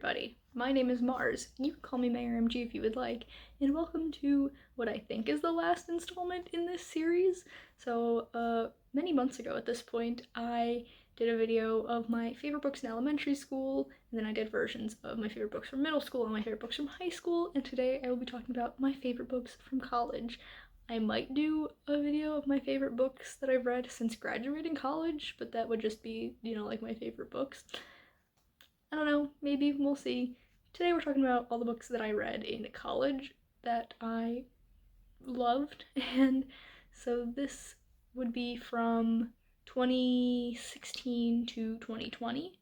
everybody. My name is Mars. You can call me Mayor MG if you would like, and welcome to what I think is the last installment in this series. So, many months ago at this point, I did a video of my favorite books in elementary school, and then I did versions of my favorite books from middle school and my favorite books from high school, and today I will be talking about my favorite books from college. I might do a video of my favorite books that I've read since graduating college, but that would just be, like my favorite books. I don't know, maybe we'll see. Today we're talking about all the books that I read in college that I loved, and so this would be from 2016 to 2020,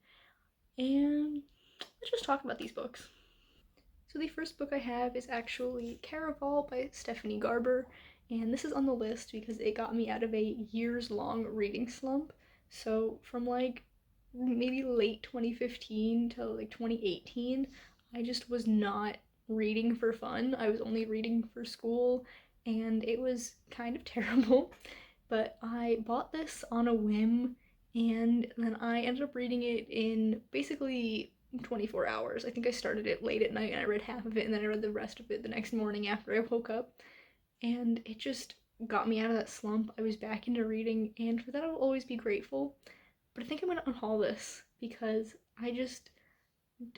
and let's just talk about these books. So the first book I have is actually Caraval by Stephanie Garber, and this is on the list because it got me out of a years-long reading slump. So from maybe late 2015 to 2018, I just was not reading for fun. I was only reading for school, and it was kind of terrible. But I bought this on a whim, and then I ended up reading it in basically 24 hours. I think I started it late at night and I read half of it, and then I read the rest of it the next morning after I woke up. And it just got me out of that slump. I was back into reading, and for that I'll always be grateful. But I think I'm gonna unhaul this because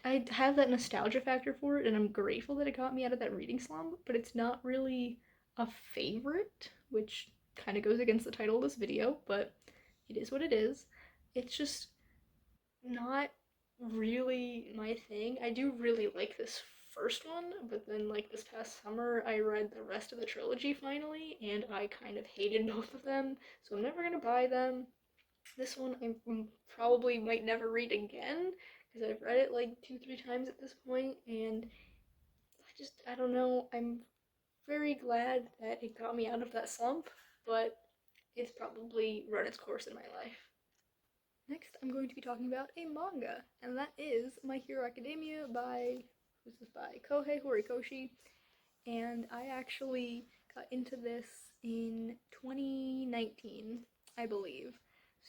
I have that nostalgia factor for it, and I'm grateful that it got me out of that reading slump, but it's not really a favorite, which kind of goes against the title of this video, but it is what it is. It's just not really my thing. I do really like this first one, but then this past summer I read the rest of the trilogy finally, and I kind of hated both of them, so I'm never gonna buy them. This one I probably might never read again because I've read it like 2, 3 times at this point, and I don't know. I'm very glad that it got me out of that slump, but it's probably run its course in my life. Next, I'm going to be talking about a manga, and that is My Hero Academia by who's this by? Kohei Horikoshi, and I actually got into this in 2019, I believe.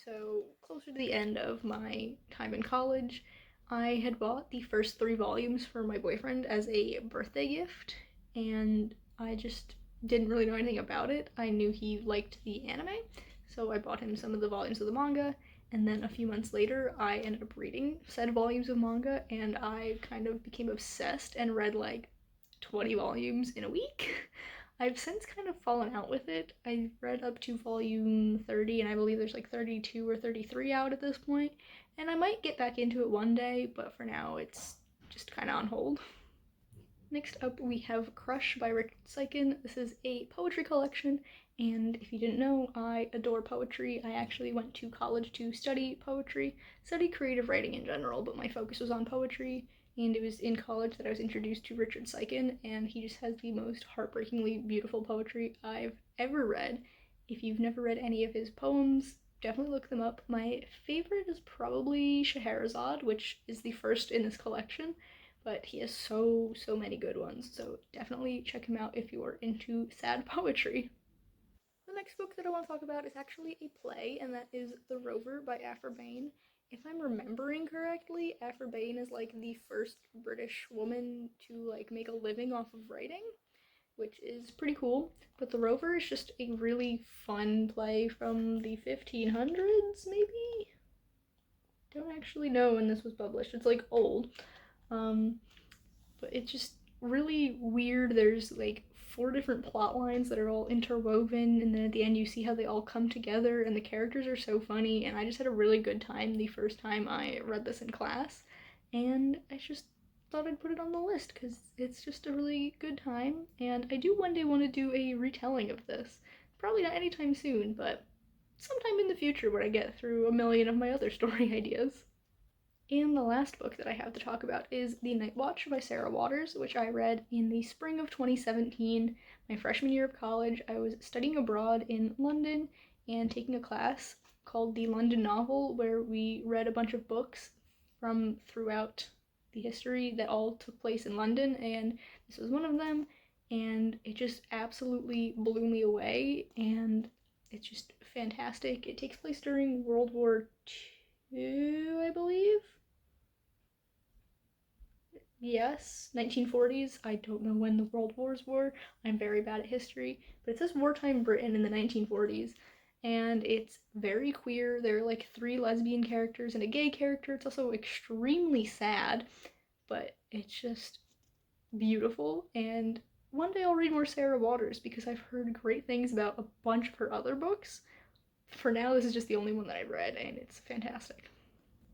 So, closer to the end of my time in college, I had bought the first 3 volumes for my boyfriend as a birthday gift, and I just didn't really know anything about it. I knew he liked the anime, so I bought him some of the volumes of the manga, and then a few months later, I ended up reading said volumes of manga, and I kind of became obsessed and read 20 volumes in a week. I've since kind of fallen out with it. I read up to volume 30, and I believe there's 32 or 33 out at this point, and I might get back into it one day, but for now it's just kind of on hold. Next up, we have Crush by Richard Seiken. This is a poetry collection, and if you didn't know, I adore poetry. I actually went to college to study poetry, study creative writing in general, but my focus was on poetry, and it was in college that I was introduced to Richard Seiken, and he just has the most heartbreakingly beautiful poetry I've ever read. If you've never read any of his poems, definitely look them up. My favorite is probably Scheherazade, which is the first in this collection, but he has so many good ones, so definitely check him out if you're into sad poetry. The next book that I want to talk about is actually a play, and that is The Rover by Aphra Behn. If I'm remembering correctly, Aphra Behn is the first British woman to make a living off of writing, which is pretty cool. But The Rover is just a really fun play from the 1500s, maybe? Don't actually know when this was published. It's old. Um, but it's just really weird. There's 4 different plot lines that are all interwoven, and then at the end you see how they all come together, and the characters are so funny, and I just had a really good time the first time I read this in class, and I just thought I'd put it on the list because it's just a really good time, and I do one day want to do a retelling of this. Probably not anytime soon, but sometime in the future when I get through a million of my other story ideas. And the last book that I have to talk about is The Night Watch by Sarah Waters, which I read in the spring of 2017, my freshman year of college. I was studying abroad in London and taking a class called the London Novel, where we read a bunch of books from throughout the history that all took place in London, and this was one of them, and it just absolutely blew me away, and it's just fantastic. It takes place during World War II, I believe. Yes, 1940s. I don't know when the World Wars were. I'm very bad at history, but it says wartime Britain in the 1940s, and it's very queer. There are like three lesbian characters and a gay character. It's also extremely sad, but it's just beautiful. And one day I'll read more Sarah Waters because I've heard great things about a bunch of her other books. For now, this is just the only one that I've read, and it's fantastic.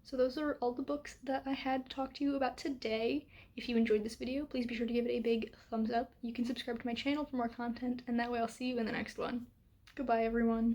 So those are all the books that I had to talk to you about today. If you enjoyed this video, please be sure to give it a big thumbs up. You can subscribe to my channel for more content, and that way I'll see you in the next one. Goodbye, everyone.